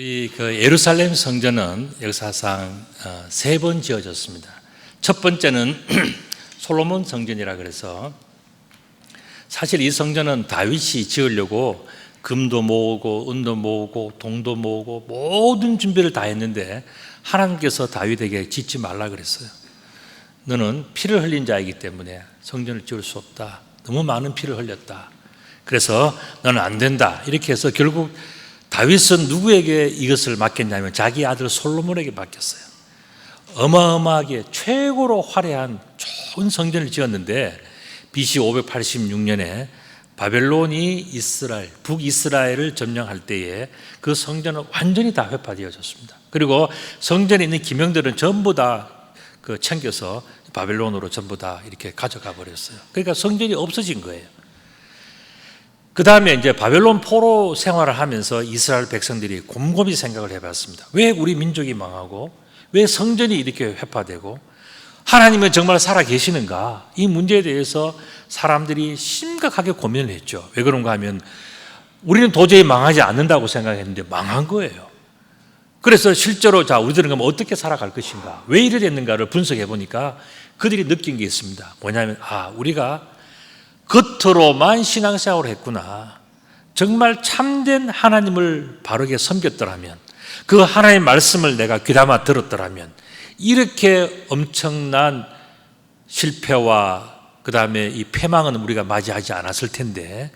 우리 예루살렘 성전은 역사상 3번 지어졌습니다. 첫 번째는 솔로몬 성전이라 그래서 사실 이 성전은 다윗이 지으려고 금도 모으고 은도 모으고 동도 모으고 모든 준비를 다 했는데 하나님께서 다윗에게 짓지 말라 그랬어요. 너는 피를 흘린 자이기 때문에 성전을 지을 수 없다. 너무 많은 피를 흘렸다. 그래서 너는 안 된다. 이렇게 해서 결국 다윗은 누구에게 이것을 맡겼냐면 자기 아들 솔로몬에게 맡겼어요. 어마어마하게 최고로 화려한 좋은 성전을 지었는데 BC 586년에 바벨론이 북이스라엘을 점령할 때에 그 성전은 완전히 다 회파되어졌습니다. 그리고 성전에 있는 기명들은 전부 다 챙겨서 바벨론으로 전부 다 이렇게 가져가 버렸어요. 그러니까 성전이 없어진 거예요. 그 다음에 이제 바벨론 포로 생활을 하면서 이스라엘 백성들이 곰곰이 생각을 해봤습니다. 왜 우리 민족이 망하고 왜 성전이 이렇게 회파되고 하나님은 정말 살아 계시는가? 이 문제에 대해서 사람들이 심각하게 고민을 했죠. 왜 그런가 하면 우리는 도저히 망하지 않는다고 생각했는데 망한 거예요. 그래서 실제로 우리들은 그럼 어떻게 살아갈 것인가? 왜 이래 됐는가를 분석해 보니까 그들이 느낀 게 있습니다. 뭐냐면 우리가 겉으로만 신앙생활을 했구나. 정말 참된 하나님을 바르게 섬겼더라면, 그 하나님의 말씀을 내가 귀담아 들었더라면 이렇게 엄청난 실패와 그 다음에 이 패망은 우리가 맞이하지 않았을 텐데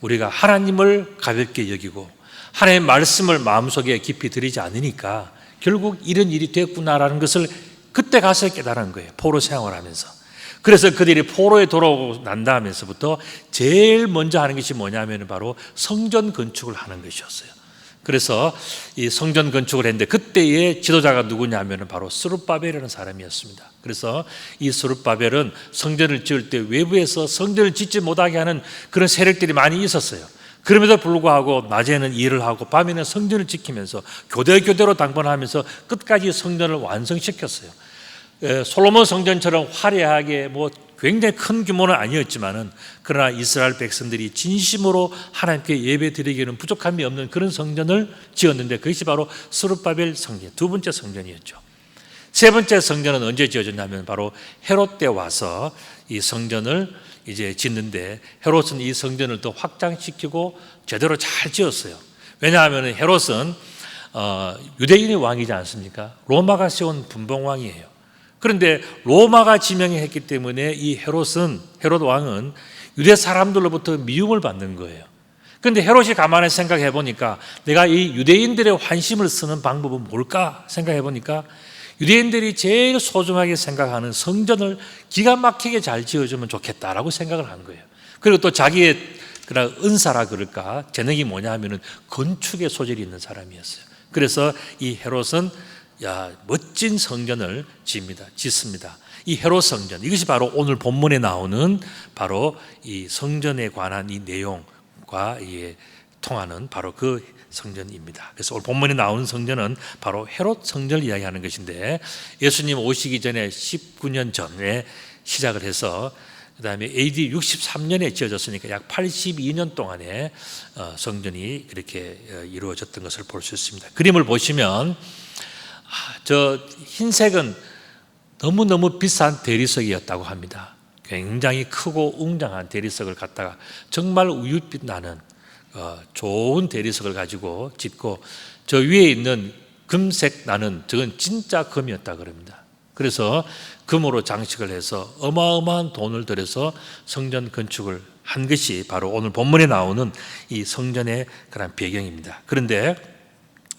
우리가 하나님을 가볍게 여기고 하나님의 말씀을 마음속에 깊이 들이지 않으니까 결국 이런 일이 됐구나라는 것을 그때 가서 깨달은 거예요. 포로 생활을 하면서. 그래서 그들이 포로에 돌아오고 난 다음에서부터 제일 먼저 하는 것이 뭐냐면 바로 성전 건축을 하는 것이었어요. 그래서 이 성전 건축을 했는데 그때의 지도자가 누구냐면 바로 스룹바벨이라는 사람이었습니다. 그래서 이 스룹바벨은 성전을 지을 때 외부에서 성전을 짓지 못하게 하는 그런 세력들이 많이 있었어요. 그럼에도 불구하고 낮에는 일을 하고 밤에는 성전을 지키면서 교대로 당번하면서 끝까지 성전을 완성시켰어요. 솔로몬 성전처럼 화려하게 굉장히 큰 규모는 아니었지만은 그러나 이스라엘 백성들이 진심으로 하나님께 예배 드리기에는 부족함이 없는 그런 성전을 지었는데 그것이 바로 스룹바벨 성전, 두 번째 성전이었죠. 세 번째 성전은 언제 지어졌냐면 바로 헤롯 때 와서 이 성전을 이제 짓는데 헤롯은 이 성전을 더 확장시키고 제대로 잘 지었어요. 왜냐하면 헤롯은 유대인의 왕이지 않습니까? 로마가 세운 분봉왕이에요. 그런데 로마가 지명했기 때문에 이 헤롯 왕은 유대 사람들로부터 미움을 받는 거예요. 그런데 헤롯이 가만히 생각해 보니까 내가 이 유대인들의 환심을 쓰는 방법은 뭘까 생각해 보니까 유대인들이 제일 소중하게 생각하는 성전을 기가 막히게 잘 지어주면 좋겠다라고 생각을 한 거예요. 그리고 또 자기의 그런 은사라 그럴까 재능이 뭐냐 하면은 건축에 소질이 있는 사람이었어요. 그래서 이 헤롯은 멋진 성전을 짓습니다. 이 헤롯 성전, 이것이 바로 오늘 본문에 나오는 바로 이 성전에 관한 이 내용과 통하는 바로 그 성전입니다. 그래서 오늘 본문에 나오는 성전은 바로 헤롯 성전을 이야기하는 것인데 예수님 오시기 전에 19년 전에 시작을 해서 그 다음에 AD 63년에 지어졌으니까 약 82년 동안에 성전이 그렇게 이루어졌던 것을 볼 수 있습니다. 그림을 보시면 저 흰색은 너무너무 비싼 대리석이었다고 합니다. 굉장히 크고 웅장한 대리석을 갖다가 정말 우윳빛 나는 좋은 대리석을 가지고 짓고 저 위에 있는 금색 나는 저건 진짜 금이었다 그럽니다. 그래서 금으로 장식을 해서 어마어마한 돈을 들여서 성전 건축을 한 것이 바로 오늘 본문에 나오는 이 성전의 그런 배경입니다. 그런데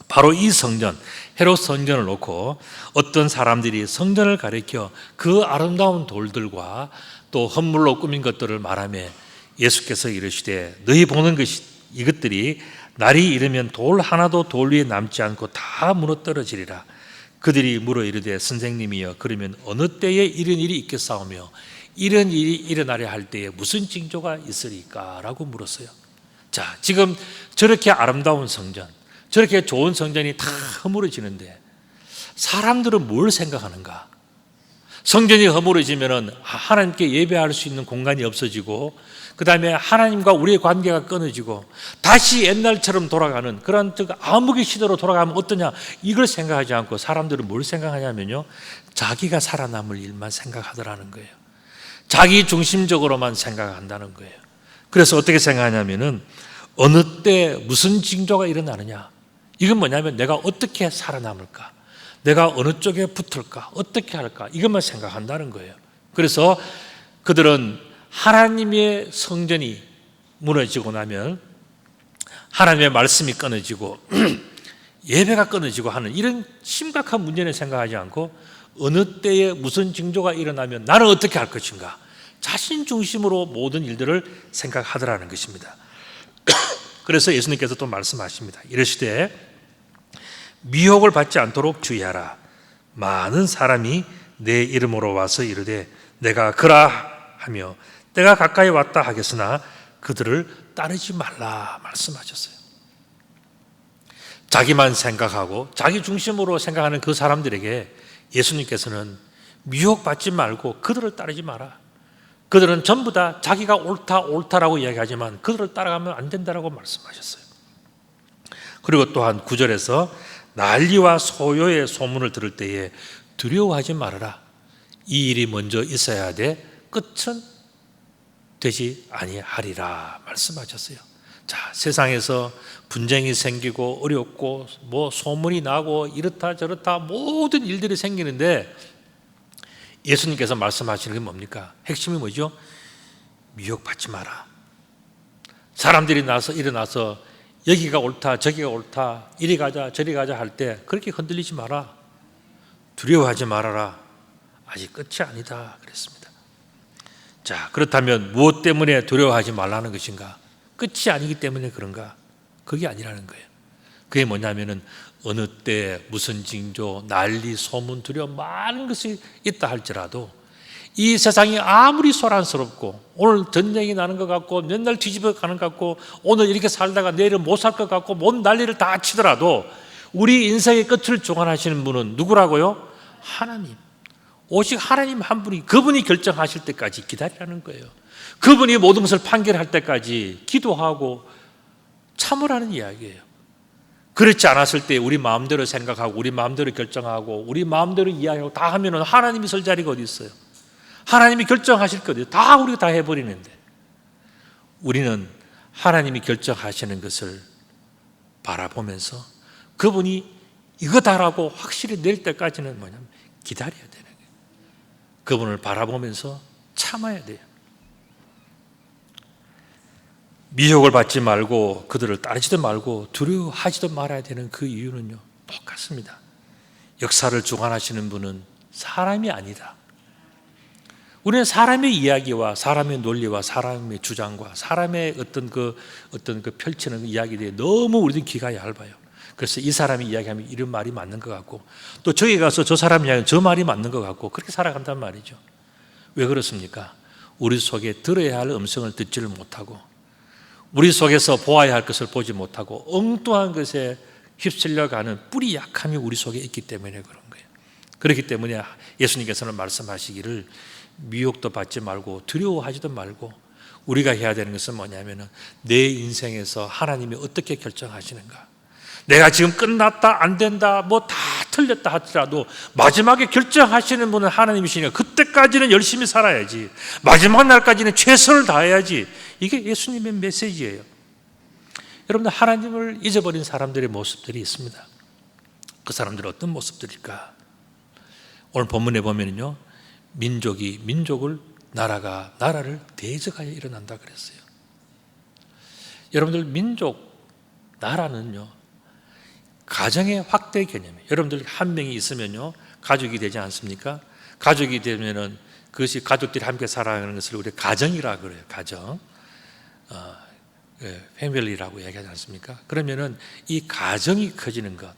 바로 이 성전, 헤롯 성전을 놓고 어떤 사람들이 성전을 가리켜 그 아름다운 돌들과 또 헌물로 꾸민 것들을 말하며 예수께서 이르시되 너희 보는 것이 이것들이 날이 이르면 돌 하나도 돌 위에 남지 않고 다 무너뜨려지리라. 그들이 물어 이르되 선생님이여 그러면 어느 때에 이런 일이 있겠사오며 이런 일이 일어나려 할 때에 무슨 징조가 있으리까? 라고 물었어요. 자, 지금 저렇게 아름다운 성전, 저렇게 좋은 성전이 다 허물어지는데 사람들은 뭘 생각하는가? 성전이 허물어지면 하나님께 예배할 수 있는 공간이 없어지고 그 다음에 하나님과 우리의 관계가 끊어지고 다시 옛날처럼 돌아가는 그런 암흑의 시대로 돌아가면 어떠냐, 이걸 생각하지 않고 사람들은 뭘 생각하냐면요, 자기가 살아남을 일만 생각하더라는 거예요. 자기 중심적으로만 생각한다는 거예요. 그래서 어떻게 생각하냐면은 어느 때 무슨 징조가 일어나느냐, 이건 뭐냐면 내가 어떻게 살아남을까, 내가 어느 쪽에 붙을까, 어떻게 할까, 이것만 생각한다는 거예요. 그래서 그들은 하나님의 성전이 무너지고 나면 하나님의 말씀이 끊어지고 예배가 끊어지고 하는 이런 심각한 문제는 생각하지 않고 어느 때에 무슨 징조가 일어나면 나는 어떻게 할 것인가, 자신 중심으로 모든 일들을 생각하더라는 것입니다. 그래서 예수님께서 또 말씀하십니다. 이르시되 미혹을 받지 않도록 주의하라. 많은 사람이 내 이름으로 와서 이르되 내가 그라 하며 때가 가까이 왔다 하겠으나 그들을 따르지 말라 말씀하셨어요. 자기만 생각하고 자기 중심으로 생각하는 그 사람들에게 예수님께서는 미혹받지 말고 그들을 따르지 마라. 그들은 전부 다 자기가 옳다라고 이야기하지만 그들을 따라가면 안 된다라고 말씀하셨어요. 그리고 또한 9절에서 난리와 소요의 소문을 들을 때에 두려워하지 말아라. 이 일이 먼저 있어야 돼 끝은 되지 아니하리라 말씀하셨어요. 자, 세상에서 분쟁이 생기고 어렵고 소문이 나고 이렇다 저렇다 모든 일들이 생기는데 예수님께서 말씀하시는 게 뭡니까? 핵심이 뭐죠? 미혹받지 마라. 사람들이 일어나서 여기가 옳다 저기가 옳다 이리 가자 저리 가자 할 때 그렇게 흔들리지 마라. 두려워하지 말아라. 아직 끝이 아니다 그랬습니다. 자, 그렇다면 무엇 때문에 두려워하지 말라는 것인가? 끝이 아니기 때문에 그런가? 그게 아니라는 거예요. 그게 뭐냐면은 어느 때 무슨 징조, 난리, 소문, 두려움 많은 것이 있다 할지라도 이 세상이 아무리 소란스럽고 오늘 전쟁이 나는 것 같고 맨날 뒤집어 가는 것 같고 오늘 이렇게 살다가 내일은 못 살 것 같고 뭔 난리를 다 치더라도 우리 인생의 끝을 주관하시는 분은 누구라고요? 하나님. 오직 하나님 한 분이, 그분이 결정하실 때까지 기다리라는 거예요. 그분이 모든 것을 판결할 때까지 기도하고 참으라는 이야기예요. 그렇지 않았을 때 우리 마음대로 생각하고 우리 마음대로 결정하고 우리 마음대로 이야기하고 다 하면은 하나님이 설 자리가 어디 있어요? 하나님이 결정하실 거예요. 다 우리가 다 해버리는데 우리는 하나님이 결정하시는 것을 바라보면서 그분이 이거다라고 확실히 낼 때까지는 뭐냐면 기다려야 되는 거예요. 그분을 바라보면서 참아야 돼요. 미혹을 받지 말고 그들을 따르지도 말고 두려워하지도 말아야 되는 그 이유는요, 똑같습니다. 역사를 주관하시는 분은 사람이 아니다. 우리는 사람의 이야기와 사람의 논리와 사람의 주장과 사람의 어떤 그 펼치는 이야기들이 너무 우리는 귀가 얇아요. 그래서 이 사람이 이야기하면 이런 말이 맞는 것 같고 또 저기 가서 저 사람 이야기하면 저 말이 맞는 것 같고 그렇게 살아간단 말이죠. 왜 그렇습니까? 우리 속에 들어야 할 음성을 듣지를 못하고 우리 속에서 보아야 할 것을 보지 못하고 엉뚱한 것에 휩쓸려가는 뿌리 약함이 우리 속에 있기 때문에 그런 거예요. 그렇기 때문에 예수님께서는 말씀하시기를 미혹도 받지 말고 두려워하지도 말고 우리가 해야 되는 것은 뭐냐면은 내 인생에서 하나님이 어떻게 결정하시는가, 내가 지금 끝났다 안 된다 뭐 다 틀렸다 하더라도 마지막에 결정하시는 분은 하나님이시니까 그때까지는 열심히 살아야지, 마지막 날까지는 최선을 다해야지. 이게 예수님의 메시지예요. 여러분들, 하나님을 잊어버린 사람들의 모습들이 있습니다. 그 사람들은 어떤 모습들일까? 오늘 본문에 보면요, 민족이 민족을, 나라가 나라를 대적하여 일어난다 그랬어요. 여러분들, 민족, 나라는요 가정의 확대 개념이에요. 여러분들 한 명이 있으면요 가족이 되지 않습니까? 가족이 되면은 그것이 가족들이 함께 살아가는 것을 우리 가정이라 그래요. 가정, 패밀리라고 얘기하지 않습니까? 그러면은 이 가정이 커지는 것,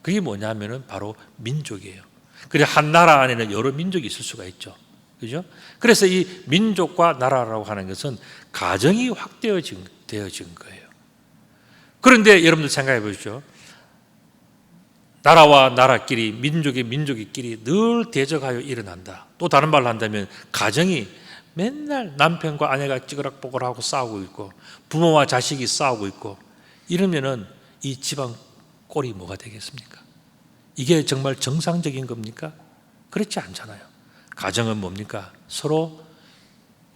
그게 뭐냐면은 바로 민족이에요. 그래, 한 나라 안에는 여러 민족이 있을 수가 있죠. 그죠? 그래서 이 민족과 나라라고 하는 것은 가정이 확대되어진 거예요. 그런데 여러분들 생각해 보십시오. 나라와 나라끼리, 민족이끼리 늘 대적하여 일어난다. 또 다른 말로 한다면 가정이 맨날 남편과 아내가 찌그락뽀글하고 싸우고 있고 부모와 자식이 싸우고 있고 이러면은 이 집안 꼴이 뭐가 되겠습니까? 이게 정말 정상적인 겁니까? 그렇지 않잖아요. 가정은 뭡니까? 서로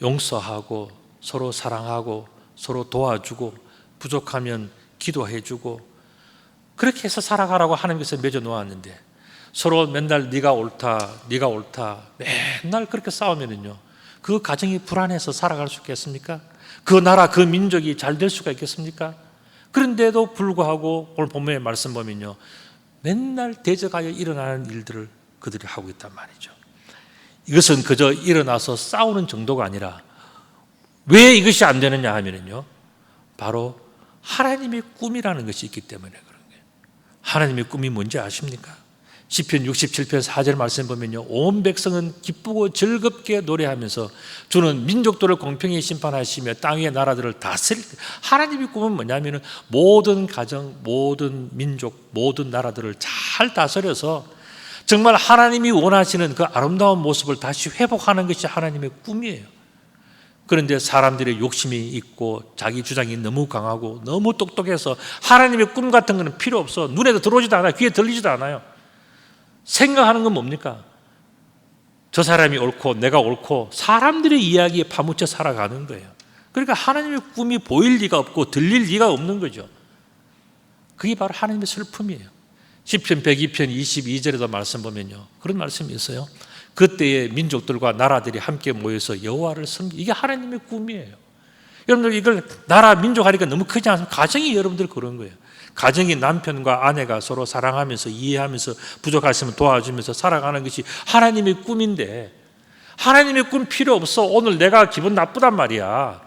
용서하고 서로 사랑하고 서로 도와주고 부족하면 기도해주고 그렇게 해서 살아가라고 하나님께서 맺어 놓았는데 서로 맨날 네가 옳다 맨날 그렇게 싸우면은요 그 가정이 불안해서 살아갈 수 있겠습니까? 그 나라, 그 민족이 잘 될 수가 있겠습니까? 그런데도 불구하고 오늘 본문의 말씀 보면요 맨날 대적하여 일어나는 일들을 그들이 하고 있단 말이죠. 이것은 그저 일어나서 싸우는 정도가 아니라 왜 이것이 안 되느냐 하면은요 바로 하나님의 꿈이라는 것이 있기 때문에 그런 거예요. 하나님의 꿈이 뭔지 아십니까? 시편 67편 4절 말씀 보면요 온 백성은 기쁘고 즐겁게 노래하면서 주는 민족들을 공평히 심판하시며 땅 위의 나라들을 다스릴. 하나님의 꿈은 뭐냐면은 모든 가정, 모든 민족, 모든 나라들을 잘 다스려서 정말 하나님이 원하시는 그 아름다운 모습을 다시 회복하는 것이 하나님의 꿈이에요. 그런데 사람들의 욕심이 있고 자기 주장이 너무 강하고 너무 똑똑해서 하나님의 꿈 같은 거는 필요 없어. 눈에도 들어오지도 않아요. 귀에 들리지도 않아요. 생각하는 건 뭡니까? 저 사람이 옳고 내가 옳고 사람들의 이야기에 파묻혀 살아가는 거예요. 그러니까 하나님의 꿈이 보일 리가 없고 들릴 리가 없는 거죠. 그게 바로 하나님의 슬픔이에요. 시편 102편 22절에도 말씀 보면요 그런 말씀이 있어요. 그때의 민족들과 나라들이 함께 모여서 여호와를 섬기. 이게 하나님의 꿈이에요. 여러분들 이걸 나라 민족 하니까 너무 크지 않습니까? 가정이 여러분들 그런 거예요. 가정이 남편과 아내가 서로 사랑하면서 이해하면서 부족하시면 도와주면서 살아가는 것이 하나님의 꿈인데 하나님의 꿈 필요 없어. 오늘 내가 기분 나쁘단 말이야.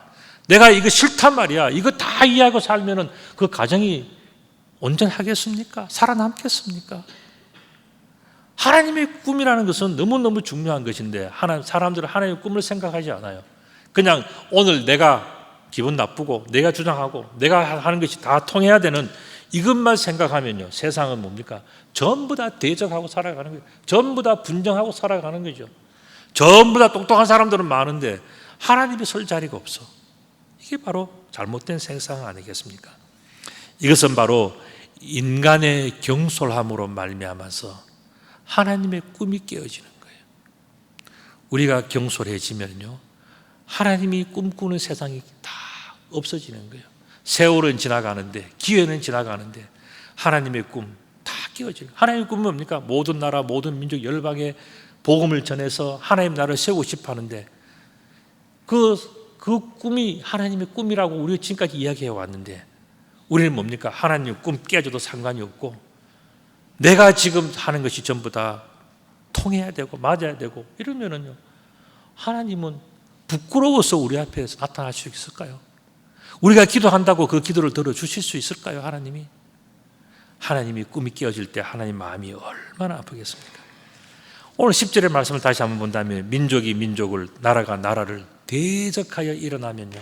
내가 이거 싫단 말이야. 이거 다 이해하고 살면은 그 가정이 온전하겠습니까? 살아남겠습니까? 하나님의 꿈이라는 것은 너무너무 중요한 것인데 사람들은 하나님의 꿈을 생각하지 않아요. 그냥 오늘 내가 기분 나쁘고 내가 주장하고 내가 하는 것이 다 통해야 되는 이것만 생각하면요, 세상은 뭡니까? 전부 다 대적하고 살아가는 거예요. 전부 다 분정하고 살아가는 거죠. 전부 다 똑똑한 사람들은 많은데 하나님이 설 자리가 없어. 이게 바로 잘못된 세상 아니겠습니까? 이것은 바로 인간의 경솔함으로 말미암아서 하나님의 꿈이 깨어지는 거예요. 우리가 경솔해지면요, 하나님이 꿈꾸는 세상이 다 없어지는 거예요. 세월은 지나가는데, 기회는 지나가는데 하나님의 꿈 다 깨어지는 거예요. 하나님의 꿈은 뭡니까? 모든 나라, 모든 민족, 열방에 복음을 전해서 하나님 나라를 세우고 싶어 하는데 그 꿈이 하나님의 꿈이라고 우리가 지금까지 이야기해 왔는데 우리는 뭡니까? 하나님의 꿈 깨져도 상관이 없고 내가 지금 하는 것이 전부 다 통해야 되고 맞아야 되고 이러면은요, 하나님은 부끄러워서 우리 앞에서 나타날 수 있을까요? 우리가 기도한다고 그 기도를 들어주실 수 있을까요? 하나님이 꿈이 깨어질 때 하나님 마음이 얼마나 아프겠습니까? 오늘 10절의 말씀을 다시 한번 본다면 민족이 민족을, 나라가 나라를 대적하여 일어나면요,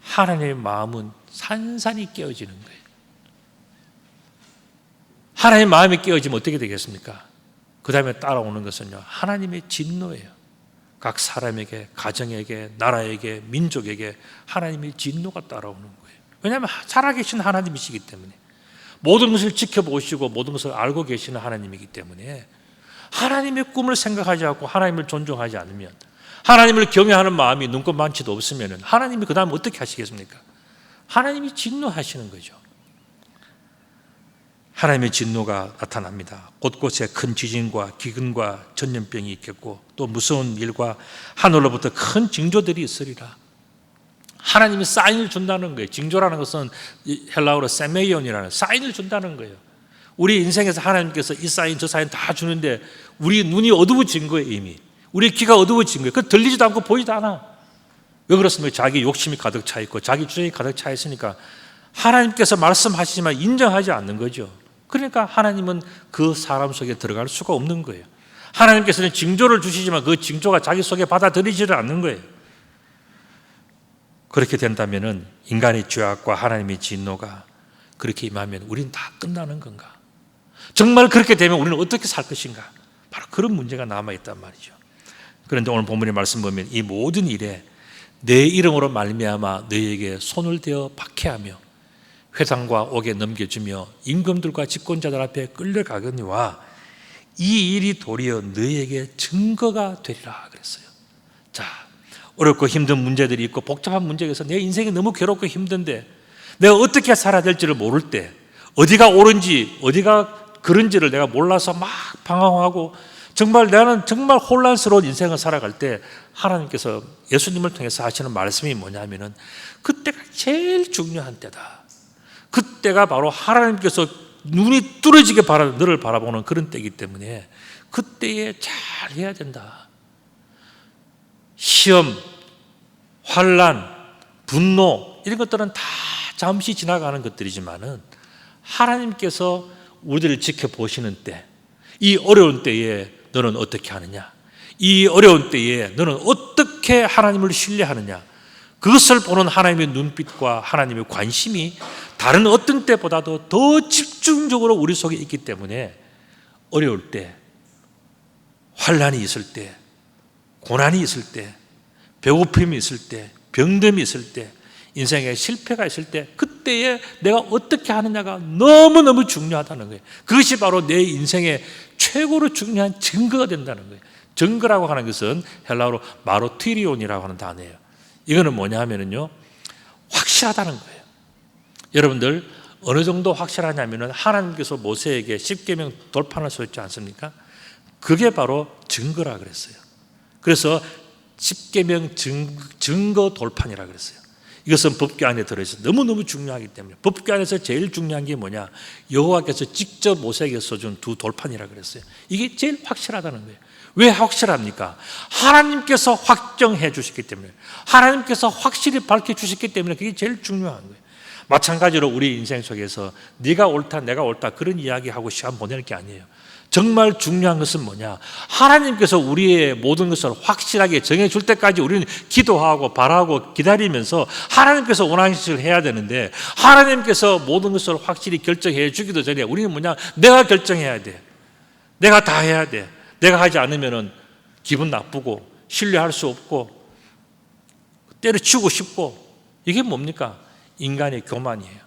하나님의 마음은 산산이 깨어지는 거예요. 하나님의 마음이 깨어지면 어떻게 되겠습니까? 그 다음에 따라오는 것은요, 하나님의 진노예요. 각 사람에게, 가정에게, 나라에게, 민족에게 하나님의 진노가 따라오는 거예요. 왜냐하면 살아계신 하나님이시기 때문에, 모든 것을 지켜보시고 모든 것을 알고 계시는 하나님이기 때문에 하나님의 꿈을 생각하지 않고 하나님을 존중하지 않으면, 하나님을 경외하는 마음이 눈꼽만치도 없으면 하나님이 그 다음 어떻게 하시겠습니까? 하나님이 진노하시는 거죠. 하나님의 진노가 나타납니다. 곳곳에 큰 지진과 기근과 전염병이 있겠고 또 무서운 일과 하늘로부터 큰 징조들이 있으리라. 하나님이 사인을 준다는 거예요. 징조라는 것은 헬라어로 세메이온이라는 사인을 준다는 거예요. 우리 인생에서 하나님께서 이 사인 저 사인 다 주는데 우리 눈이 어두워진 거예요. 이미 우리 귀가 어두워진 거예요. 그 들리지도 않고 보이지도 않아. 왜 그렇습니까? 자기 욕심이 가득 차 있고 자기 주장이 가득 차 있으니까 하나님께서 말씀하시지만 인정하지 않는 거죠. 그러니까 하나님은 그 사람 속에 들어갈 수가 없는 거예요. 하나님께서는 징조를 주시지만 그 징조가 자기 속에 받아들이지를 않는 거예요. 그렇게 된다면 인간의 죄악과 하나님의 진노가 그렇게 임하면 우리는 다 끝나는 건가? 정말 그렇게 되면 우리는 어떻게 살 것인가? 바로 그런 문제가 남아있단 말이죠. 그런데 오늘 본문의 말씀 보면 이 모든 일에 내 이름으로 말미암아 너희에게 손을 대어 박해하며 회당과 옥에 넘겨주며 임금들과 집권자들 앞에 끌려가거니와 이 일이 도리어 너희에게 증거가 되리라 그랬어요. 자, 어렵고 힘든 문제들이 있고 복잡한 문제가 있어 내 인생이 너무 괴롭고 힘든데 내가 어떻게 살아야 될지를 모를 때, 어디가 옳은지 어디가 그런지를 내가 몰라서 막 방황하고 나는 정말 혼란스러운 인생을 살아갈 때 하나님께서 예수님을 통해서 하시는 말씀이 뭐냐면은 그때가 제일 중요한 때다. 그때가 바로 하나님께서 눈이 뚫어지게 너를 바라보는 그런 때이기 때문에 그때에 잘 해야 된다. 시험, 환난, 분노 이런 것들은 다 잠시 지나가는 것들이지만은 하나님께서 우리들을 지켜보시는 때, 이 어려운 때에 너는 어떻게 하느냐, 이 어려운 때에 너는 어떻게 하나님을 신뢰하느냐, 그것을 보는 하나님의 눈빛과 하나님의 관심이 다른 어떤 때보다도 더 집중적으로 우리 속에 있기 때문에 어려울 때, 환난이 있을 때, 고난이 있을 때, 배고픔이 있을 때, 병듦이 있을 때, 인생에 실패가 있을 때 그때에 내가 어떻게 하느냐가 너무너무 중요하다는 거예요. 그것이 바로 내 인생의 최고로 중요한 증거가 된다는 거예요. 증거라고 하는 것은 헬라어로 마로티리온이라고 하는 단어예요. 이거는 뭐냐 하면요, 확실하다는 거예요. 여러분들 어느 정도 확실하냐면은 하나님께서 모세에게 십계명 돌판을 쏘였지 않습니까? 그게 바로 증거라 그랬어요. 그래서 십계명 증거 돌판이라 그랬어요. 이것은 법궤 안에 들어있어서 너무너무 중요하기 때문에, 법궤 안에서 제일 중요한 게 뭐냐, 여호와께서 직접 모세에게 써준 두 돌판이라 그랬어요. 이게 제일 확실하다는 거예요. 왜 확실합니까? 하나님께서 확정해 주셨기 때문에, 하나님께서 확실히 밝혀 주셨기 때문에 그게 제일 중요한 거예요. 마찬가지로 우리 인생 속에서 네가 옳다 내가 옳다 그런 이야기하고 시간 보낼 게 아니에요. 정말 중요한 것은 뭐냐? 하나님께서 우리의 모든 것을 확실하게 정해줄 때까지 우리는 기도하고 바라고 기다리면서 하나님께서 원하는 것을 해야 되는데, 하나님께서 모든 것을 확실히 결정해 주기도 전에 우리는 뭐냐? 내가 결정해야 돼. 내가 다 해야 돼. 내가 하지 않으면 기분 나쁘고 신뢰할 수 없고 때려치우고 싶고, 이게 뭡니까? 인간의 교만이에요.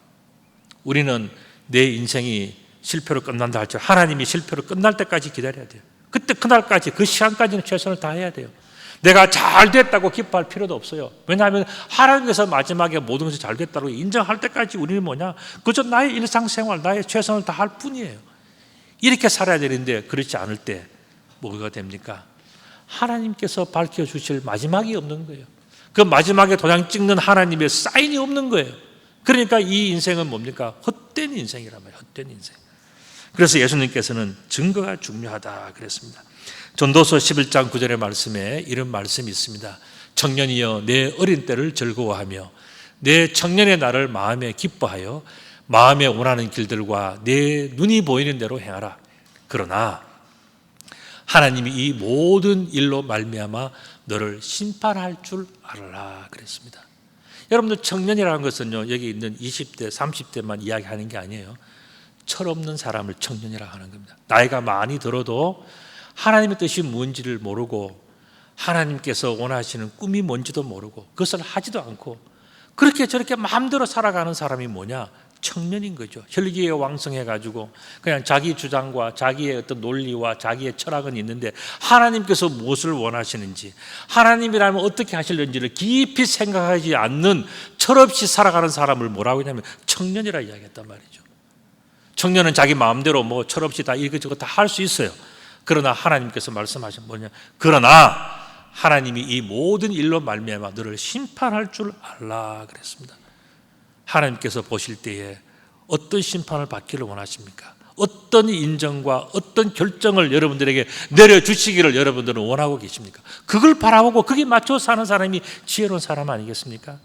우리는 내 인생이 실패로 끝난다 할지 하나님이 실패로 끝날 때까지 기다려야 돼요. 그때 그날까지 그 시간까지는 최선을 다해야 돼요. 내가 잘 됐다고 기뻐할 필요도 없어요. 왜냐하면 하나님께서 마지막에 모든 것이 잘 됐다고 인정할 때까지 우리는 뭐냐? 그저 나의 일상생활, 나의 최선을 다할 뿐이에요. 이렇게 살아야 되는데 그렇지 않을 때 뭐가 됩니까? 하나님께서 밝혀주실 마지막이 없는 거예요. 그 마지막에 도장 찍는 하나님의 사인이 없는 거예요. 그러니까 이 인생은 뭡니까? 헛된 인생이란 말이에요. 헛된 인생. 그래서 예수님께서는 증거가 중요하다 그랬습니다. 전도서 11장 9절의 말씀에 이런 말씀이 있습니다. 청년이여 내 어린 때를 즐거워하며 내 청년의 날을 마음에 기뻐하여 마음에 원하는 길들과 내 눈이 보이는 대로 행하라. 그러나 하나님이 이 모든 일로 말미암아 너를 심판할 줄 알아라 그랬습니다. 여러분들 청년이라는 것은요, 여기 있는 20대 30대만 이야기하는 게 아니에요. 철없는 사람을 청년이라 하는 겁니다. 나이가 많이 들어도 하나님의 뜻이 뭔지를 모르고 하나님께서 원하시는 꿈이 뭔지도 모르고 그것을 하지도 않고 그렇게 저렇게 마음대로 살아가는 사람이 뭐냐? 청년인 거죠. 혈기에 왕성해가지고 그냥 자기 주장과 자기의 어떤 논리와 자기의 철학은 있는데 하나님께서 무엇을 원하시는지, 하나님이라면 어떻게 하실는지를 깊이 생각하지 않는 철없이 살아가는 사람을 뭐라고 하냐면 청년이라 이야기했단 말이죠. 청년은 자기 마음대로 뭐 철없이 다 이것저것 다 할 수 있어요. 그러나 하나님께서 말씀하신 뭐냐? 그러나 하나님이 이 모든 일로 말미암아 너를 심판할 줄 알라 그랬습니다. 하나님께서 보실 때에 어떤 심판을 받기를 원하십니까? 어떤 인정과 어떤 결정을 여러분들에게 내려주시기를 여러분들은 원하고 계십니까? 그걸 바라보고 거기에 맞춰 사는 사람이 지혜로운 사람 아니겠습니까?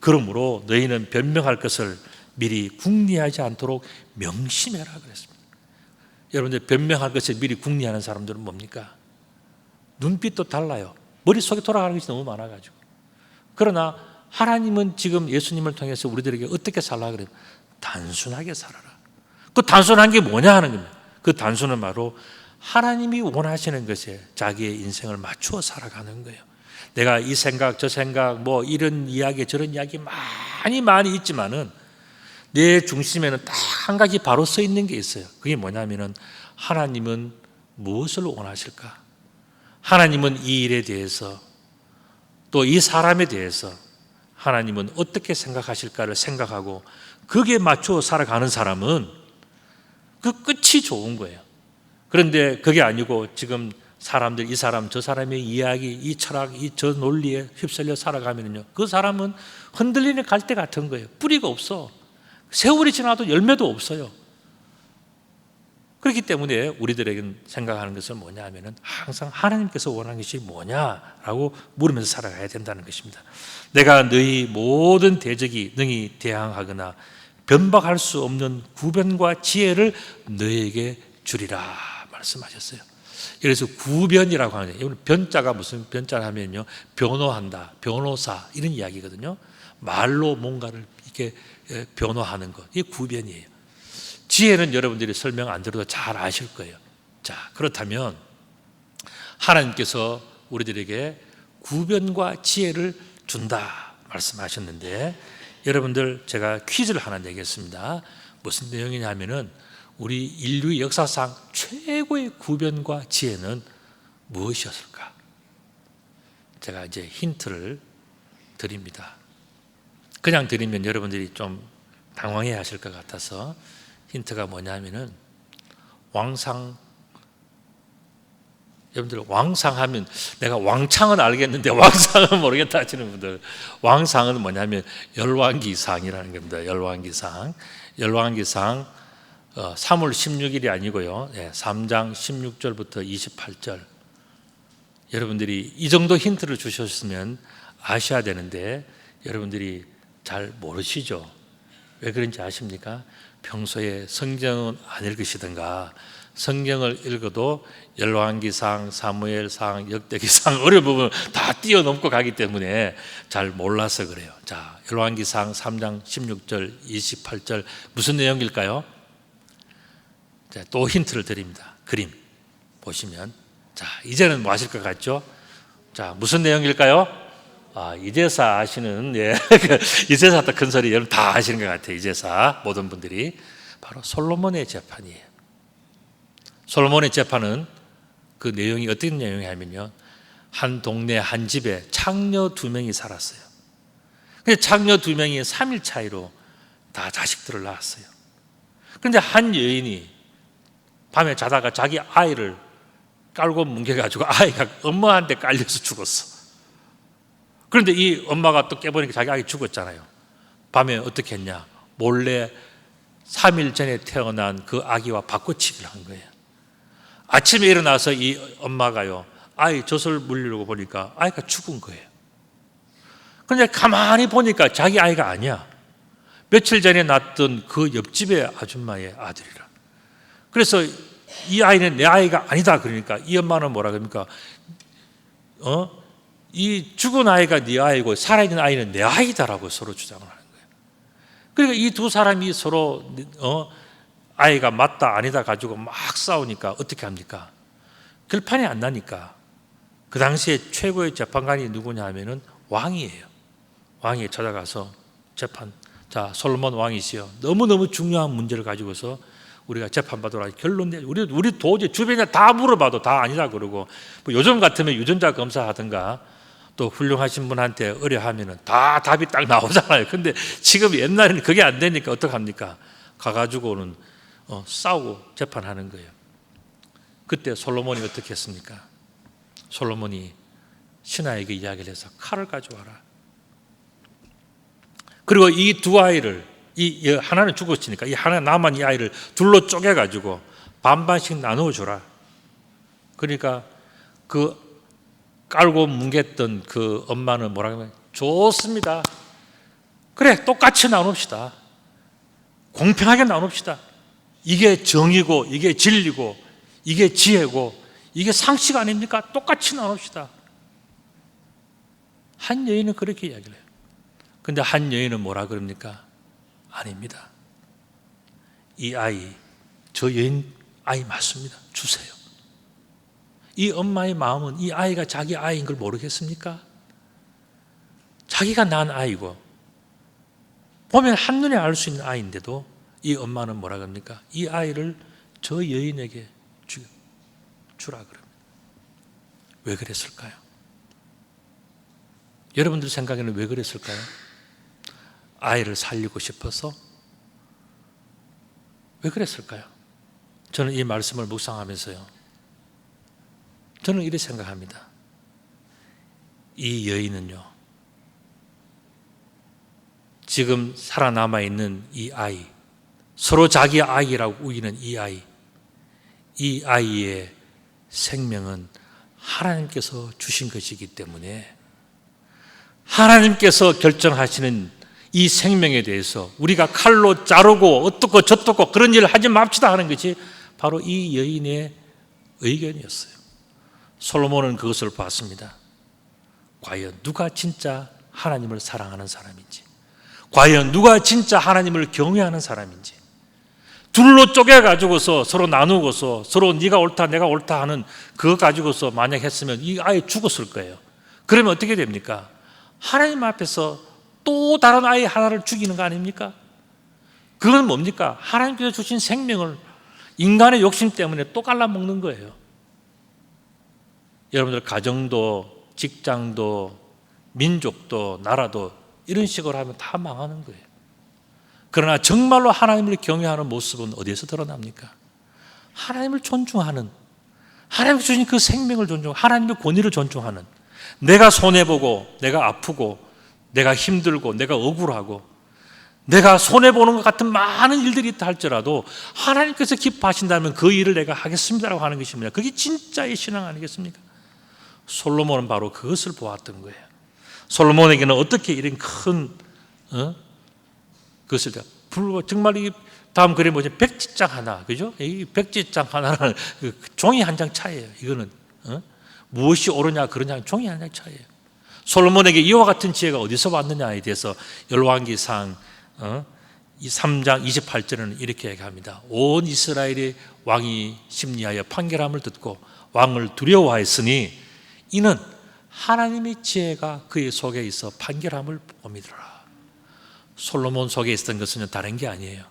그러므로 너희는 변명할 것을 미리 궁리하지 않도록 명심해라 그랬습니다. 여러분들 변명할 것을 미리 궁리하는 사람들은 뭡니까? 눈빛도 달라요. 머릿속에 돌아가는 것이 너무 많아가지고. 그러나 하나님은 지금 예수님을 통해서 우리들에게 어떻게 살라 그래요? 단순하게 살아라. 그 단순한 게 뭐냐 하는 겁니다. 그 단순은 바로 하나님이 원하시는 것에 자기의 인생을 맞추어 살아가는 거예요. 내가 이 생각 저 생각 뭐 이런 이야기 저런 이야기 많이 있지만은 내 중심에는 딱 한 가지 바로 서 있는 게 있어요. 그게 뭐냐면은 하나님은 무엇을 원하실까? 하나님은 이 일에 대해서 또 이 사람에 대해서 하나님은 어떻게 생각하실까를 생각하고 거기에 맞추어 살아가는 사람은 그 끝이 좋은 거예요. 그런데 그게 아니고 지금 사람들 이 사람 저 사람의 이야기 이 철학 이 저 논리에 휩쓸려 살아가면요, 그 사람은 흔들리는 갈대 같은 거예요. 뿌리가 없어. 세월이 지나도 열매도 없어요. 그렇기 때문에 우리들에게는 생각하는 것은 뭐냐 하면은 항상 하나님께서 원하는 것이 뭐냐라고 물으면서 살아가야 된다는 것입니다. 내가 너희 모든 대적이 능히 대항하거나 변박할 수 없는 구변과 지혜를 너희에게 주리라 말씀하셨어요. 그래서 구변이라고 하는 거예요. 변자가 무슨 변자를 하면요, 변호한다, 변호사 이런 이야기거든요. 말로 뭔가를 이렇게 변호하는 것, 이게 구변이에요. 지혜는 여러분들이 설명 안 들어도 잘 아실 거예요. 자, 그렇다면 하나님께서 우리들에게 구변과 지혜를 준다 말씀하셨는데, 여러분들 제가 퀴즈를 하나 내겠습니다. 무슨 내용이냐면은 우리 인류 역사상 최고의 구변과 지혜는 무엇이었을까? 제가 이제 힌트를 드립니다. 그냥 드리면 여러분들이 좀 당황해 하실 것 같아서 힌트가 뭐냐면은 여러분들 왕상하면 내가 왕창은 알겠는데 왕상은 모르겠다 하시는 분들, 왕상은 뭐냐면 열왕기상이라는 겁니다. 열왕기상 3월 16일이 아니고요, 3장 16절부터 28절. 여러분들이 이 정도 힌트를 주셨으면 아셔야 되는데 여러분들이 잘 모르시죠. 왜 그런지 아십니까? 평소에 성경은 안 읽으시던가 성경을 읽어도 열왕기상, 사무엘상, 역대기상 어려운 부분을 다 뛰어넘고 가기 때문에 잘 몰라서 그래요. 자, 열왕기상 3장 16절, 28절 무슨 내용일까요? 자, 또 힌트를 드립니다. 그림 보시면, 자, 이제는 뭐 아실 것 같죠? 자, 무슨 내용일까요? 이제사 아시는, 이제사 큰 소리 여러분 다 아시는 것 같아요. 이제사 모든 분들이 바로 솔로몬의 재판이에요. 솔로몬의 재판은 그 내용이 어떤 내용이냐면요, 한 동네 한 집에 창녀 2명이 살았어요. 근데 창녀 2명이 3일 차이로 다 자식들을 낳았어요. 그런데 한 여인이 밤에 자다가 자기 아이를 깔고 뭉개가지고 아이가 엄마한테 깔려서 죽었어. 그런데 이 엄마가 또 깨보니까 자기 아이 죽었잖아요. 밤에 어떻게 했냐, 몰래 3일 전에 태어난 그 아기와 바꿔치기를 한 거예요. 아침에 일어나서 이 엄마가요, 아이 젖을 물리려고 보니까 아이가 죽은 거예요. 그런데 가만히 보니까 자기 아이가 아니야. 며칠 전에 낳았던 그 옆집의 아줌마의 아들이라. 그래서 이 아이는 내 아이가 아니다 그러니까 이 엄마는 뭐라 그럽니까? 이 죽은 아이가 네 아이고 살아있는 아이는 내 아이다라고 서로 주장을 하는 거예요. 그러니까 이 두 사람이 서로 아이가 맞다 아니다 가지고 막 싸우니까 어떻게 합니까? 결판이 안 나니까 그 당시에 최고의 재판관이 누구냐 하면은 왕이에요. 왕이 찾아가서 재판, 자, 솔로몬 왕이시여, 너무너무 중요한 문제를 가지고서 우리가 재판받으라 결론 내. 우리 도저히 주변에 다 물어봐도 다 아니다 그러고, 뭐 요즘 같으면 유전자 검사하든가 또 훌륭하신 분한테 의뢰하면은 다 답이 딱 나오잖아요. 근데 지금 옛날에는 그게 안 되니까 어떡합니까? 가가지고는 싸우고 재판하는 거예요. 그때 솔로몬이 어떻게 했습니까? 솔로몬이 신하에게 이야기를 해서 칼을 가져와라. 그리고 이 두 아이를, 이 하나는 죽었으니까 이 하나 남은 이 아이를 둘로 쪼개가지고 반반씩 나누어 주라. 그러니까 그 깔고 뭉갰던 그 엄마는 뭐라고 하면, 좋습니다. 그래, 똑같이 나눕시다. 공평하게 나눕시다. 이게 정의고, 이게 진리고, 이게 지혜고, 이게 상식 아닙니까? 똑같이 나눕시다. 한 여인은 그렇게 이야기를 해요. 근데 한 여인은 뭐라 그럽니까? 아닙니다. 이 아이, 저 여인 아이 맞습니다. 주세요. 이 엄마의 마음은 이 아이가 자기 아이인 걸 모르겠습니까? 자기가 낳은 아이고 보면 한눈에 알 수 있는 아이인데도 이 엄마는 뭐라 합니까? 이 아이를 저 여인에게 주라 그럽니다. 왜 그랬을까요? 여러분들 생각에는 왜 그랬을까요? 아이를 살리고 싶어서? 왜 그랬을까요? 저는 이 말씀을 묵상하면서요, 저는 이렇게 생각합니다. 이 여인은요, 지금 살아남아 있는 이 아이, 서로 자기 아이라고 우기는 이 아이의 생명은 하나님께서 주신 것이기 때문에 하나님께서 결정하시는 이 생명에 대해서 우리가 칼로 자르고 어떻고 저떻고 그런 일을 하지 맙시다 하는 것이 바로 이 여인의 의견이었어요. 솔로몬은 그것을 봤습니다. 과연 누가 진짜 하나님을 사랑하는 사람인지, 과연 누가 진짜 하나님을 경외하는 사람인지, 둘로 쪼개가지고서 서로 나누고서 서로 네가 옳다 내가 옳다 하는 그거 가지고서 만약 했으면 이 아이 죽었을 거예요. 그러면 어떻게 됩니까? 하나님 앞에서 또 다른 아이 하나를 죽이는 거 아닙니까? 그건 뭡니까? 하나님께서 주신 생명을 인간의 욕심 때문에 또 갈라먹는 거예요. 여러분들 가정도 직장도 민족도 나라도 이런 식으로 하면 다 망하는 거예요. 그러나 정말로 하나님을 경외하는 모습은 어디에서 드러납니까? 하나님을 존중하는, 하나님이 주신 그 생명을 존중하는, 하나님의 권위를 존중하는, 내가 손해보고 내가 아프고 내가 힘들고 내가 억울하고 내가 손해보는 것 같은 많은 일들이 있다 할지라도 하나님께서 기뻐하신다면 그 일을 내가 하겠습니다라고 하는 것입니다. 그게 진짜의 신앙 아니겠습니까? 솔로몬은 바로 그것을 보았던 거예요. 솔로몬에게는 어떻게 이런 큰 그것을 정말 이 다음 그림 뭐죠? 백지장 하나, 그죠? 이 백지장 하나는 종이 한 장 차이예요. 이거는 무엇이 옳으냐 그러냐 종이 한 장 차이예요. 솔로몬에게 이와 같은 지혜가 어디서 왔느냐에 대해서 열왕기상 이 3장 28절에는 이렇게 얘기합니다. 온 이스라엘의 왕이 심리하여 판결함을 듣고 왕을 두려워하였으니 이는 하나님의 지혜가 그의 속에 있어 판결함을 봅니다. 솔로몬 속에 있었던 것은 다른 게 아니에요.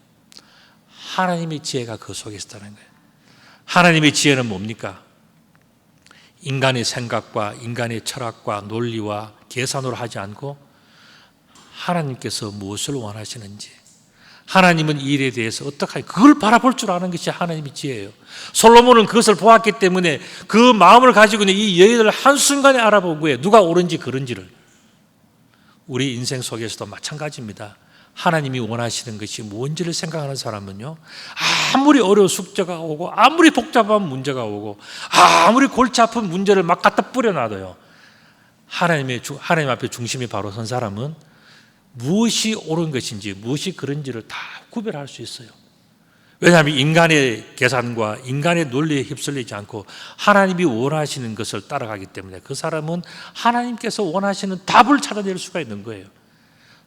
하나님의 지혜가 그 속에 있었다는 거예요. 하나님의 지혜는 뭡니까? 인간의 생각과 인간의 철학과 논리와 계산으로 하지 않고 하나님께서 무엇을 원하시는지, 하나님은 이 일에 대해서 어떻게 그걸 바라볼 줄 아는 것이 하나님의 지혜예요. 솔로몬은 그것을 보았기 때문에 그 마음을 가지고 있는 이 여인을 한순간에 알아본 거예요. 누가 옳은지 그른지를. 우리 인생 속에서도 마찬가지입니다. 하나님이 원하시는 것이 뭔지를 생각하는 사람은요, 아무리 어려운 숙제가 오고 아무리 복잡한 문제가 오고 아무리 골치 아픈 문제를 막 갖다 뿌려놔도요, 하나님 앞에 중심이 바로 선 사람은 무엇이 옳은 것인지 무엇이 그런지를 다 구별할 수 있어요. 왜냐하면 인간의 계산과 인간의 논리에 휩쓸리지 않고 하나님이 원하시는 것을 따라가기 때문에 그 사람은 하나님께서 원하시는 답을 찾아낼 수가 있는 거예요.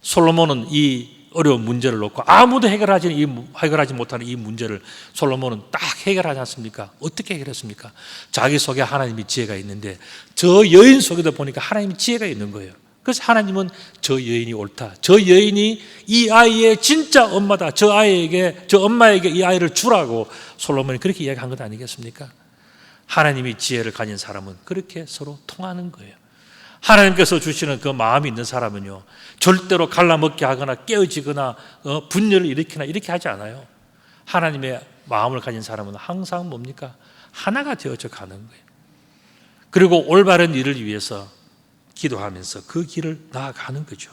솔로몬은 이 어려운 문제를 놓고 아무도 해결하지 못하는 이 문제를 솔로몬은 딱 해결하지 않습니까? 어떻게 해결했습니까? 자기 속에 하나님의 지혜가 있는데 저 여인 속에도 보니까 하나님의 지혜가 있는 거예요. 그래서 하나님은 저 여인이 옳다, 저 여인이 이 아이의 진짜 엄마다, 저 엄마에게 이 아이를 주라고 솔로몬이 그렇게 이야기한 것 아니겠습니까? 하나님의 지혜를 가진 사람은 그렇게 서로 통하는 거예요. 하나님께서 주시는 그 마음이 있는 사람은요, 절대로 갈라먹게 하거나 깨어지거나 분열을 일으키나 이렇게 하지 않아요. 하나님의 마음을 가진 사람은 항상 뭡니까? 하나가 되어져 가는 거예요. 그리고 올바른 일을 위해서 기도하면서 그 길을 나아가는 거죠.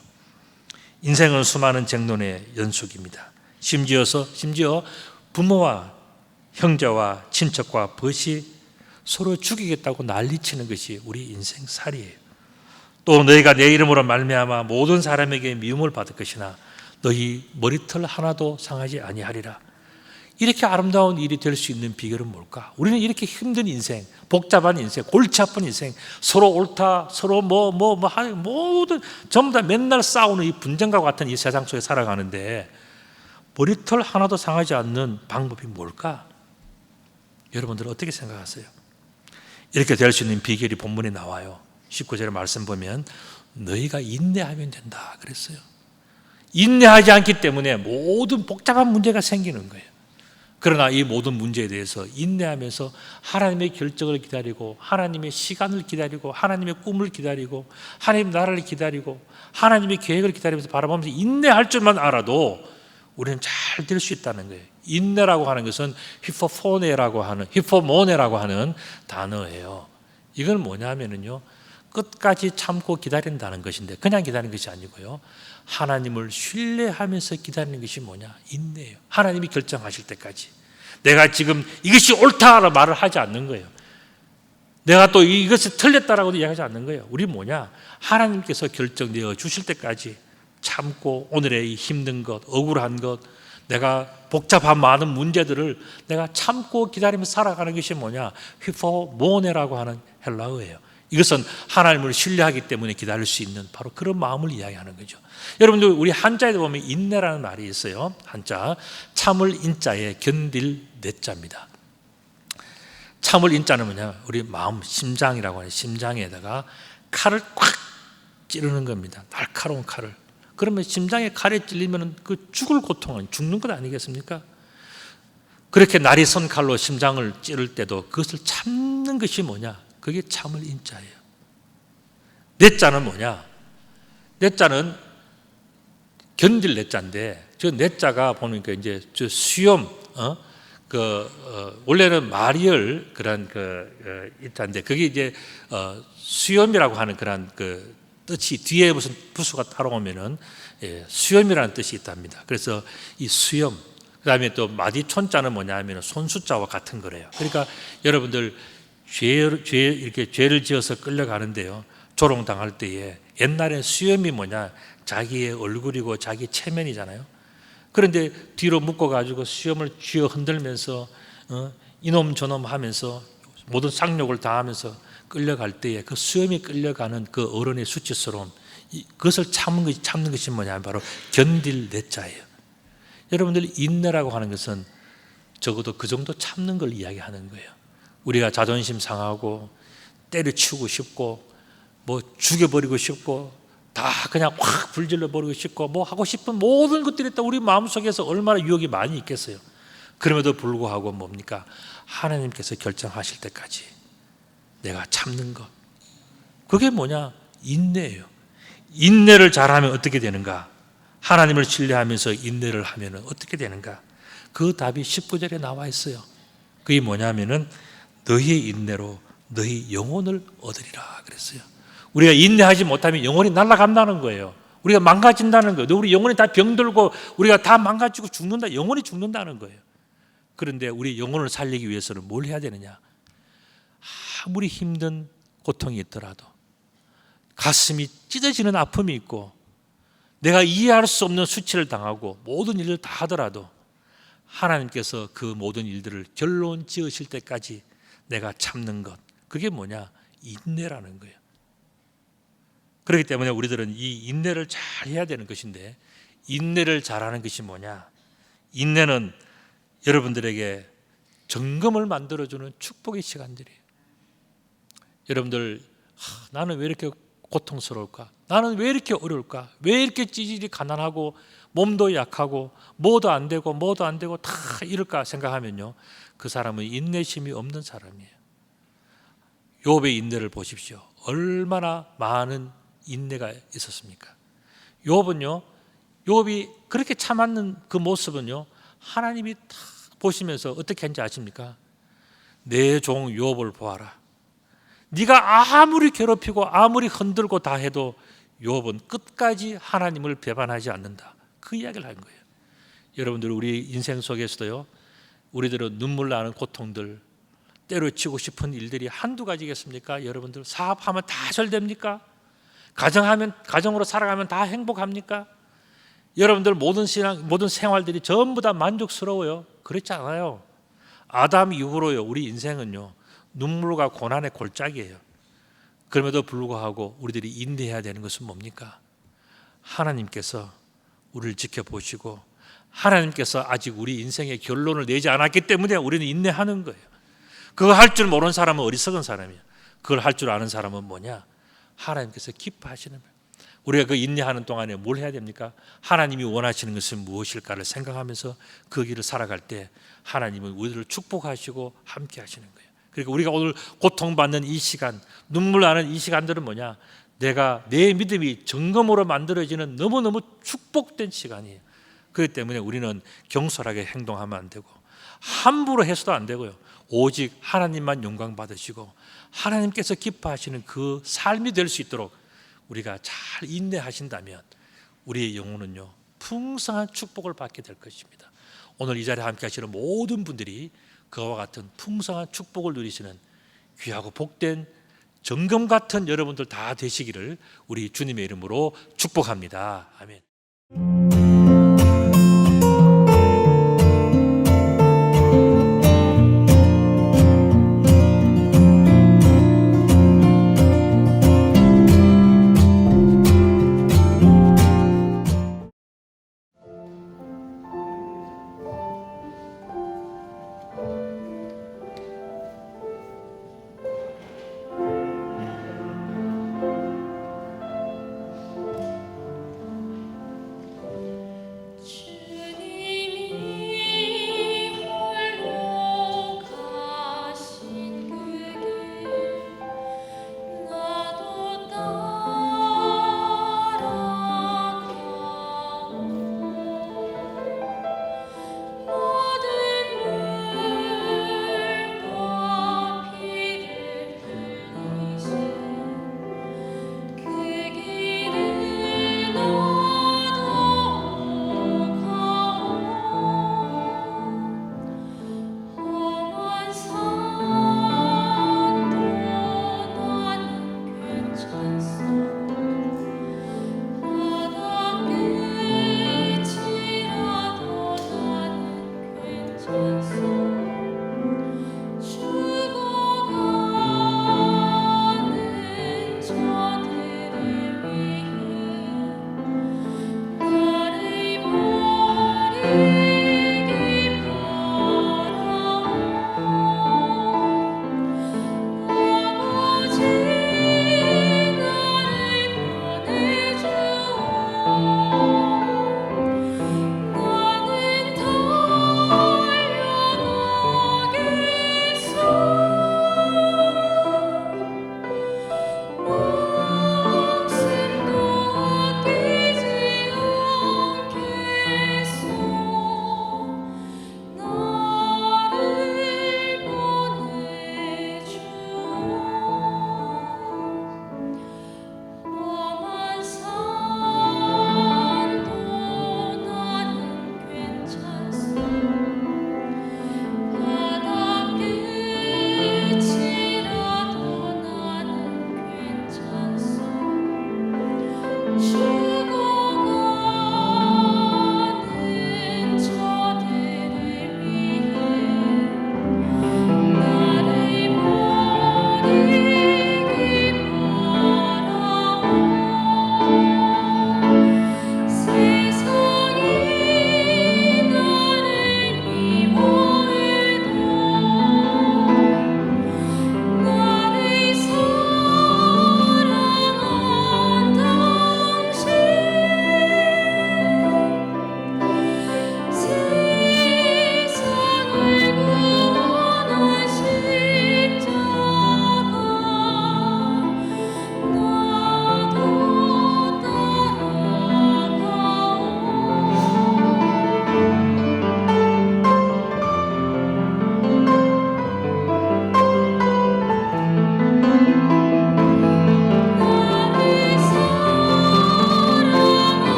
인생은 수많은 쟁론의 연속입니다. 심지어 부모와 형제와 친척과 벗이 서로 죽이겠다고 난리치는 것이 우리 인생살이에요. 또 너희가 내 이름으로 말미암아 모든 사람에게 미움을 받을 것이나 너희 머리털 하나도 상하지 아니하리라. 이렇게 아름다운 일이 될 수 있는 비결은 뭘까? 우리는 이렇게 힘든 인생, 복잡한 인생, 골치 아픈 인생, 서로 옳다, 서로 모든 전부 다 맨날 싸우는 이 분쟁과 같은 이 세상 속에 살아가는데 머리털 하나도 상하지 않는 방법이 뭘까? 여러분들 어떻게 생각하세요? 이렇게 될 수 있는 비결이 본문에 나와요. 19절의 말씀 보면 너희가 인내하면 된다 그랬어요. 인내하지 않기 때문에 모든 복잡한 문제가 생기는 거예요. 그러나 이 모든 문제에 대해서 인내하면서 하나님의 결정을 기다리고 하나님의 시간을 기다리고 하나님의 꿈을 기다리고 하나님 나라를 기다리고 하나님의 계획을 기다리면서 바라보면서 인내할 줄만 알아도 우리는 잘 될 수 있다는 거예요. 인내라고 하는 것은 히포모네라고 하는 단어예요. 이건 뭐냐면요, 끝까지 참고 기다린다는 것인데 그냥 기다리는 것이 아니고요, 하나님을 신뢰하면서 기다리는 것이 뭐냐? 인내예요. 하나님이 결정하실 때까지. 내가 지금 이것이 옳다라고 말을 하지 않는 거예요. 내가 또 이것이 틀렸다라고도 이야기하지 않는 거예요. 우리 뭐냐? 하나님께서 결정되어 주실 때까지 참고 오늘의 이 힘든 것, 억울한 것, 내가 복잡한 많은 문제들을 내가 참고 기다리면서 살아가는 것이 뭐냐? 히포모네라고 하는 헬라어예요. 이것은 하나님을 신뢰하기 때문에 기다릴 수 있는 바로 그런 마음을 이야기하는 거죠. 여러분들 우리 한자에 보면 인내라는 말이 있어요. 한자 참을 인자에 견딜 내자입니다. 참을 인자는 뭐냐? 우리 마음, 심장이라고 하는 심장에다가 칼을 콱 찌르는 겁니다. 날카로운 칼을. 그러면 심장에 칼에 찔리면 그 죽을 고통은 죽는 것 아니겠습니까? 그렇게 날이 선 칼로 심장을 찌를 때도 그것을 참는 것이 뭐냐? 그게 참을 인자예요. 내자는 뭐냐? 내자는 견딜 내자인데, 저 내자가 보니까 이제 저 수염, 원래는 마리얼 그런 인자인데, 그게 이제 수염이라고 하는 그런 뜻이 뒤에 무슨 부수가 따라오면은 수염이라는 뜻이 있답니다. 그래서 이 수염, 그다음에 또 마디촌자는 뭐냐면 손수자와 같은 거래요. 그러니까 여러분들 이렇게 죄를 지어서 끌려가는데요, 조롱당할 때에 옛날에 수염이 뭐냐? 자기의 얼굴이고 자기 체면이잖아요. 그런데 뒤로 묶어가지고 수염을 쥐어 흔들면서 이놈 저놈 하면서 모든 쌍욕을 다 하면서 끌려갈 때에 그 수염이 끌려가는 그 어른의 수치스러움, 그것을 참는 것이 뭐냐면 바로 견딜 내자예요. 여러분들, 인내라고 하는 것은 적어도 그 정도 참는 걸 이야기하는 거예요. 우리가 자존심 상하고 때려치우고 싶고 뭐 죽여버리고 싶고 다 그냥 확 불질러 버리고 싶고 뭐 하고 싶은 모든 것들이 다 우리 마음속에서 얼마나 유혹이 많이 있겠어요. 그럼에도 불구하고 뭡니까? 하나님께서 결정하실 때까지 내가 참는 것, 그게 뭐냐? 인내예요. 인내를 잘하면 어떻게 되는가? 하나님을 신뢰하면서 인내를 하면 어떻게 되는가? 그 답이 19절에 나와 있어요. 그게 뭐냐면은 너희의 인내로 너희 영혼을 얻으리라 그랬어요. 우리가 인내하지 못하면 영혼이 날아간다는 거예요. 우리가 망가진다는 거예요. 우리 영혼이 다 병들고 우리가 다 망가지고 죽는다. 영혼이 죽는다는 거예요. 그런데 우리 영혼을 살리기 위해서는 뭘 해야 되느냐? 아무리 힘든 고통이 있더라도, 가슴이 찢어지는 아픔이 있고 내가 이해할 수 없는 수치를 당하고 모든 일을 다 하더라도 하나님께서 그 모든 일들을 결론 지으실 때까지 내가 참는 것, 그게 뭐냐? 인내라는 거예요. 그렇기 때문에 우리들은 이 인내를 잘 해야 되는 것인데, 인내를 잘하는 것이 뭐냐? 인내는 여러분들에게 점검을 만들어주는 축복의 시간들이에요. 여러분들, 나는 왜 이렇게 고통스러울까? 나는 왜 이렇게 어려울까? 왜 이렇게 찌질이 가난하고 몸도 약하고 뭐도 안 되고 다 이럴까 생각하면요, 그 사람은 인내심이 없는 사람이에요. 욥의 인내를 보십시오. 얼마나 많은 인내가 있었습니까? 욥이 그렇게 참았는 그 모습은요, 하나님이 다 보시면서 어떻게 했는지 아십니까? 내 종 욥을 보아라. 네가 아무리 괴롭히고 아무리 흔들고 다 해도 욥은 끝까지 하나님을 배반하지 않는다. 그 이야기를 한 거예요. 여러분들, 우리 인생 속에서도요, 우리들은 눈물 나는 고통들, 때려치고 싶은 일들이 한두 가지겠습니까? 여러분들, 사업하면 다 잘 됩니까? 가정으로 살아가면 다 행복합니까? 여러분들, 모든 생활들이 전부 다 만족스러워요? 그렇지 않아요. 아담 이후로요, 우리 인생은요, 눈물과 고난의 골짜기예요. 그럼에도 불구하고 우리들이 인내해야 되는 것은 뭡니까? 하나님께서 우리를 지켜보시고 하나님께서 아직 우리 인생의 결론을 내지 않았기 때문에 우리는 인내하는 거예요. 그거 할 줄 모르는 사람은 어리석은 사람이에요. 그걸 할 줄 아는 사람은 뭐냐? 하나님께서 기뻐하시는 거예요. 우리가 그 인내하는 동안에 뭘 해야 됩니까? 하나님이 원하시는 것은 무엇일까를 생각하면서 그 길을 살아갈 때 하나님은 우리를 축복하시고 함께 하시는 거예요. 그러니까 우리가 오늘 고통받는 이 시간, 눈물 나는 이 시간들은 뭐냐? 내 믿음이 점검으로 만들어지는 너무너무 축복된 시간이에요. 그렇기 때문에 우리는 경솔하게 행동하면 안 되고 함부로 해서도 안 되고요. 오직 하나님만 영광 받으시고 하나님께서 기뻐하시는 그 삶이 될 수 있도록 우리가 잘 인내하신다면 우리의 영혼은요, 풍성한 축복을 받게 될 것입니다. 오늘 이 자리에 함께 하시는 모든 분들이 그와 같은 풍성한 축복을 누리시는 귀하고 복된 정금 같은 여러분들 다 되시기를 우리 주님의 이름으로 축복합니다. 아멘. 주